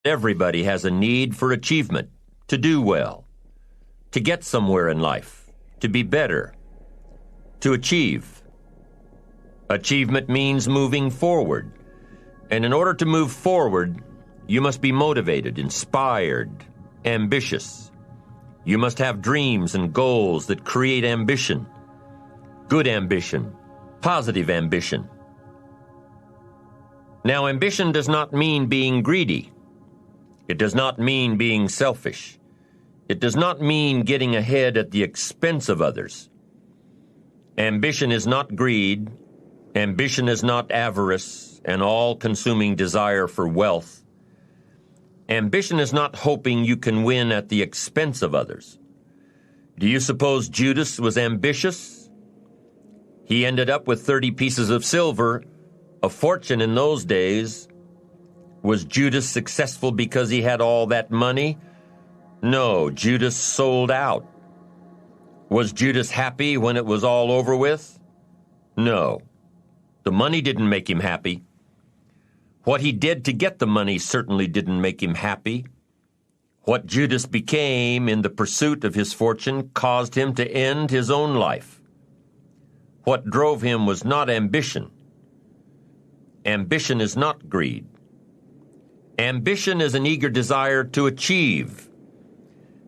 Everybody has a need for achievement, to do well, to get somewhere in life, to be better, to achieve. Achievement means moving forward. And in order to move forward, you must be motivated, inspired, ambitious. You must have dreams and goals that create ambition, good ambition, positive ambition. Now, ambition does not mean being greedy. It does not mean being selfish. It does not mean getting ahead at the expense of others. Ambition is not greed. Ambition is not avarice, an all-consuming desire for wealth. Ambition is not hoping you can win at the expense of others. Do you suppose Judas was ambitious? He ended up with 30 pieces of silver, a fortune in those days. Was Judas successful because he had all that money? No, Judas sold out. Was Judas happy when it was all over with? No. The money didn't make him happy. What he did to get the money certainly didn't make him happy. What Judas became in the pursuit of his fortune caused him to end his own life. What drove him was not ambition. Ambition is not greed. Ambition is an eager desire to achieve,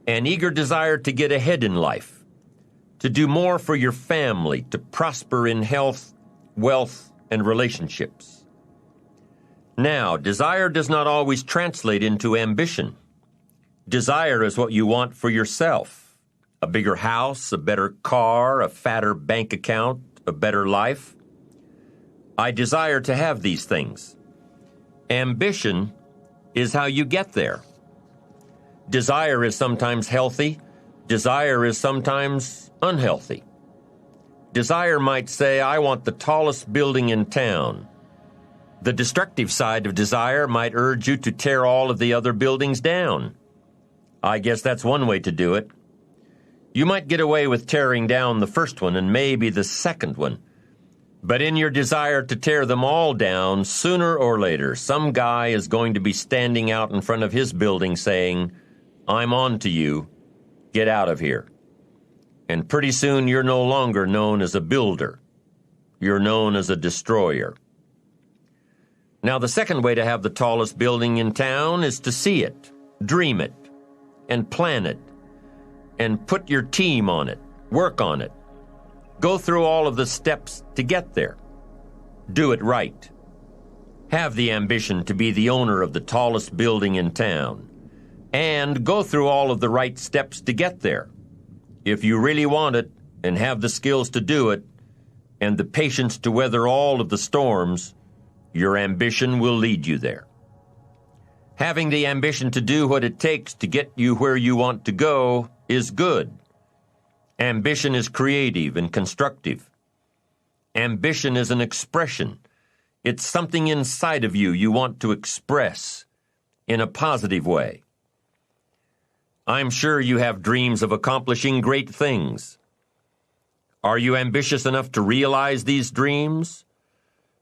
an eager desire to get ahead in life, to do more for your family, to prosper in health, wealth, and relationships. Now, desire does not always translate into ambition. Desire is what you want for yourself: a bigger house, a better car, a fatter bank account, a better life. I desire to have these things. Ambition is how you get there. Desire is sometimes healthy. Desire is sometimes unhealthy. Desire might say, I want the tallest building in town. The destructive side of desire might urge you to tear all of the other buildings down. I guess that's one way to do it. You might get away with tearing down the first one and maybe the second one. But in your desire to tear them all down, sooner or later, some guy is going to be standing out in front of his building saying, I'm on to you. Get out of here. And pretty soon you're no longer known as a builder. You're known as a destroyer. Now, the second way to have the tallest building in town is to see it, dream it, and plan it, and put your team on it, work on it. Go through all of the steps to get there. Do it right. Have the ambition to be the owner of the tallest building in town. And go through all of the right steps to get there. If you really want it, and have the skills to do it, and the patience to weather all of the storms, your ambition will lead you there. Having the ambition to do what it takes to get you where you want to go is good. Ambition is creative and constructive. Ambition is an expression. It's something inside of you want to express in a positive way. I'm sure you have dreams of accomplishing great things. Are you ambitious enough to realize these dreams?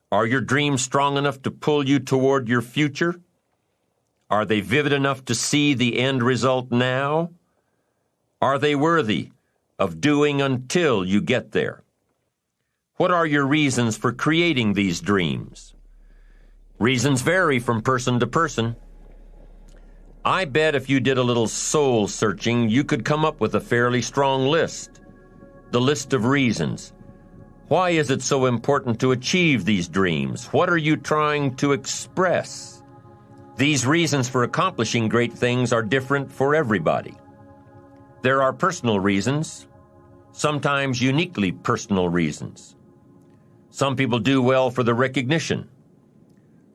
Are your dreams strong enough to pull you toward your future? Are they vivid enough to see the end result now? Are they worthy of doing until you get there? What are your reasons for creating these dreams? Reasons vary from person to person. I bet if you did a little soul searching, you could come up with a fairly strong list. The list of reasons. Why is it so important to achieve these dreams? What are you trying to express? These reasons for accomplishing great things are different for everybody. There are personal reasons, sometimes uniquely personal reasons. Some people do well for the recognition.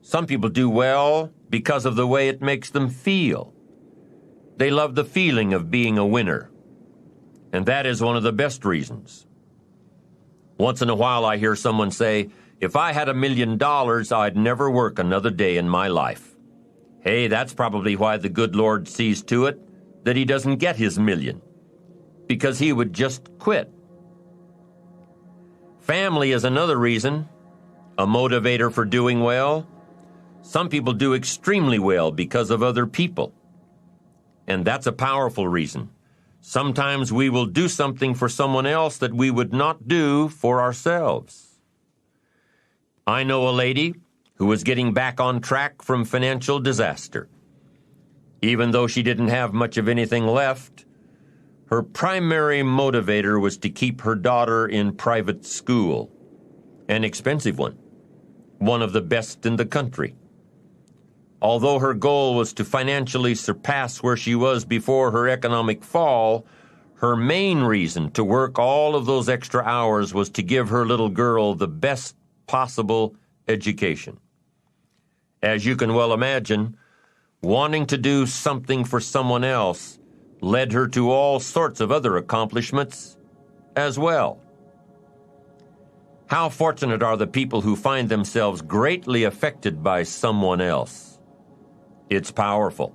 Some people do well because of the way it makes them feel. They love the feeling of being a winner. And that is one of the best reasons. Once in a while I hear someone say, if I had $1 million, I'd never work another day in my life. Hey, that's probably why the good Lord sees to it that he doesn't get his million, because he would just quit. Family is another reason, a motivator for doing well. Some people do extremely well because of other people. And that's a powerful reason. Sometimes we will do something for someone else that we would not do for ourselves. I know a lady who was getting back on track from financial disaster. Even though she didn't have much of anything left, her primary motivator was to keep her daughter in private school, an expensive one of the best in the country. Although her goal was to financially surpass where she was before her economic fall, her main reason to work all of those extra hours was to give her little girl the best possible education. As you can well imagine, wanting to do something for someone else led her to all sorts of other accomplishments as well. How fortunate are the people who find themselves greatly affected by someone else? It's powerful.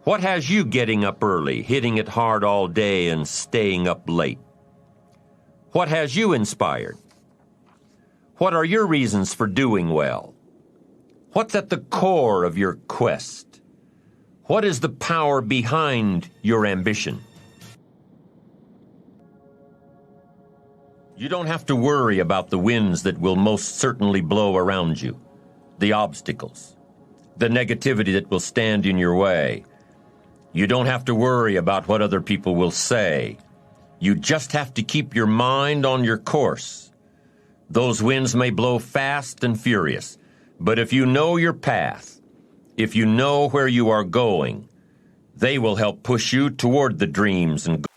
What has you getting up early, hitting it hard all day, and staying up late? What has you inspired? What are your reasons for doing well? What's at the core of your quest? What is the power behind your ambition? You don't have to worry about the winds that will most certainly blow around you, the obstacles, the negativity that will stand in your way. You don't have to worry about what other people will say. You just have to keep your mind on your course. Those winds may blow fast and furious, but if you know your path, if you know where you are going, they will help push you toward the dreams and goals.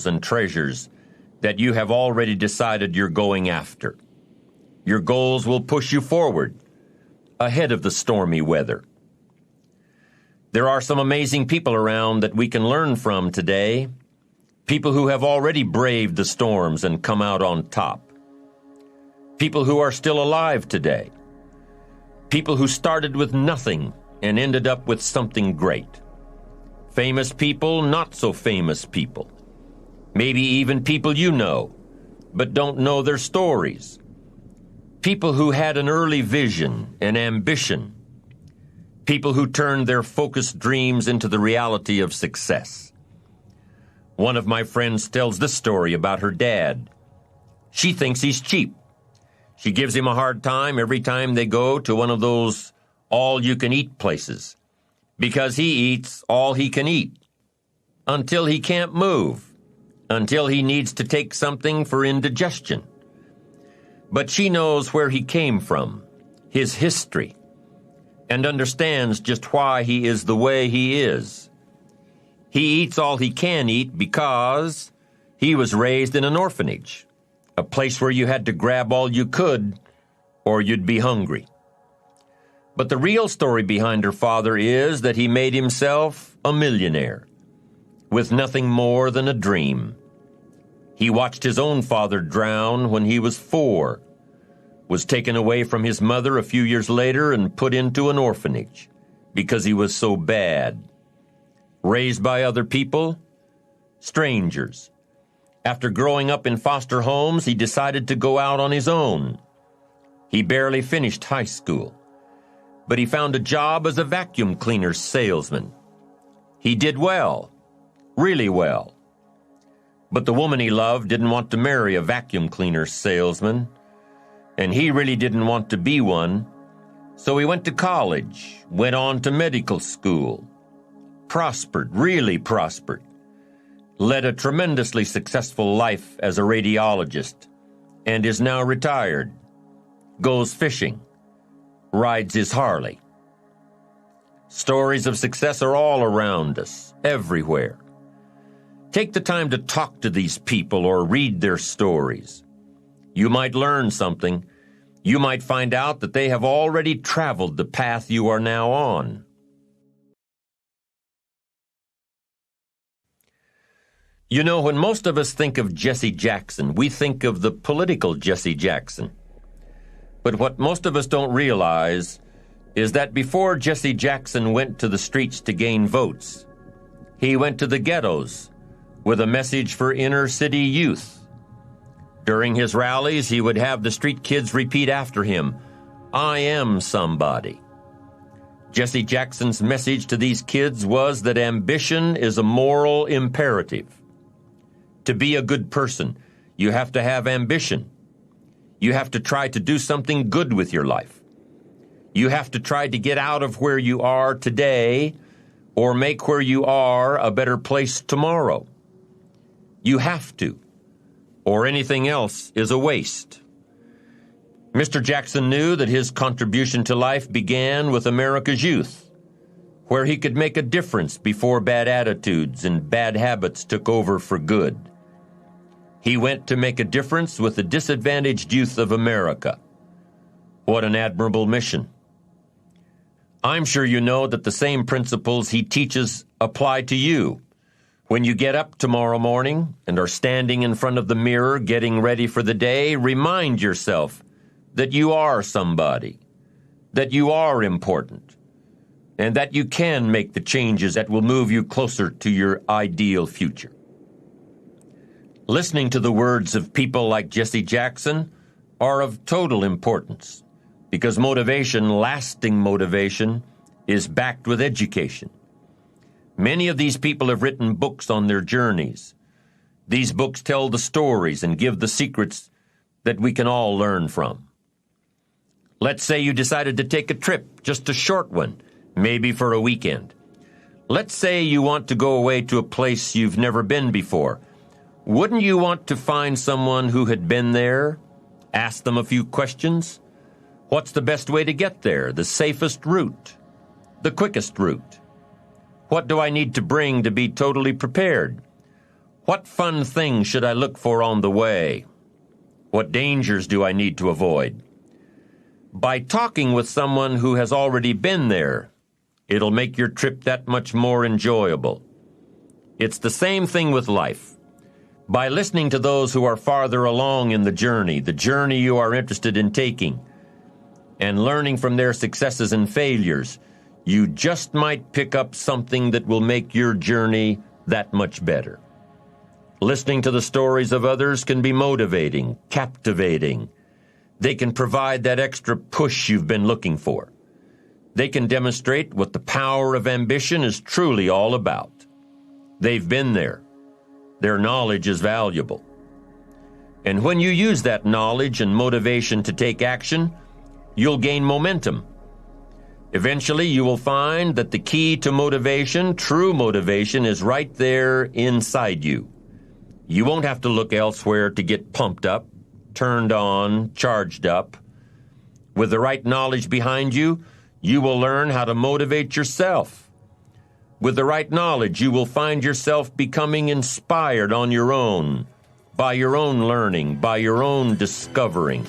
goals and treasures that you have already decided you're going after. Your goals will push you forward, ahead of the stormy weather. There are some amazing people around that we can learn from today, people who have already braved the storms and come out on top, people who are still alive today, people who started with nothing and ended up with something great, famous people, not so famous people, maybe even people you know, but don't know their stories. People who had an early vision and ambition. People who turned their focused dreams into the reality of success. One of my friends tells this story about her dad. She thinks he's cheap. She gives him a hard time every time they go to one of those all-you-can-eat places, because he eats all he can eat, until he can't move, until he needs to take something for indigestion. But she knows where he came from, his history, and understands just why he is the way he is. He eats all he can eat because he was raised in an orphanage, a place where you had to grab all you could or you'd be hungry. But the real story behind her father is that he made himself a millionaire with nothing more than a dream. He watched his own father drown when he was 4, was taken away from his mother a few years later and put into an orphanage because he was so bad. Raised by other people, strangers. After growing up in foster homes, he decided to go out on his own. He barely finished high school, but he found a job as a vacuum cleaner salesman. He did well, really well. But the woman he loved didn't want to marry a vacuum cleaner salesman, and he really didn't want to be one, so he went to college, went on to medical school, prospered, really prospered, led a tremendously successful life as a radiologist, and is now retired, goes fishing, rides his Harley. Stories of success are all around us, everywhere. Take the time to talk to these people or read their stories. You might learn something. You might find out that they have already traveled the path you are now on. You know, when most of us think of Jesse Jackson, we think of the political Jesse Jackson. But what most of us don't realize is that before Jesse Jackson went to the streets to gain votes, he went to the ghettos with a message for inner city youth. During his rallies, he would have the street kids repeat after him, "I am somebody." Jesse Jackson's message to these kids was that ambition is a moral imperative. To be a good person, you have to have ambition. You have to try to do something good with your life. You have to try to get out of where you are today or make where you are a better place tomorrow. You have to, or anything else is a waste. Mr. Jackson knew that his contribution to life began with America's youth, where he could make a difference before bad attitudes and bad habits took over for good. He went to make a difference with the disadvantaged youth of America. What an admirable mission. I'm sure you know that the same principles he teaches apply to you. When you get up tomorrow morning and are standing in front of the mirror getting ready for the day, remind yourself that you are somebody, that you are important, and that you can make the changes that will move you closer to your ideal future. Listening to the words of people like Jesse Jackson are of total importance because motivation, lasting motivation, is backed with education. Many of these people have written books on their journeys. These books tell the stories and give the secrets that we can all learn from. Let's say you decided to take a trip, just a short one, maybe for a weekend. Let's say you want to go away to a place you've never been before. Wouldn't you want to find someone who had been there? Ask them a few questions? What's the best way to get there? The safest route? The quickest route? What do I need to bring to be totally prepared? What fun things should I look for on the way? What dangers do I need to avoid? By talking with someone who has already been there, it'll make your trip that much more enjoyable. It's the same thing with life. By listening to those who are farther along in the journey you are interested in taking, and learning from their successes and failures, you just might pick up something that will make your journey that much better. Listening to the stories of others can be motivating, captivating. They can provide that extra push you've been looking for. They can demonstrate what the power of ambition is truly all about. They've been there. Their knowledge is valuable. And when you use that knowledge and motivation to take action, you'll gain momentum. Eventually, you will find that the key to motivation, true motivation, is right there inside you. You won't have to look elsewhere to get pumped up, turned on, charged up. With the right knowledge behind you, you will learn how to motivate yourself. With the right knowledge, you will find yourself becoming inspired on your own, by your own learning, by your own discovering.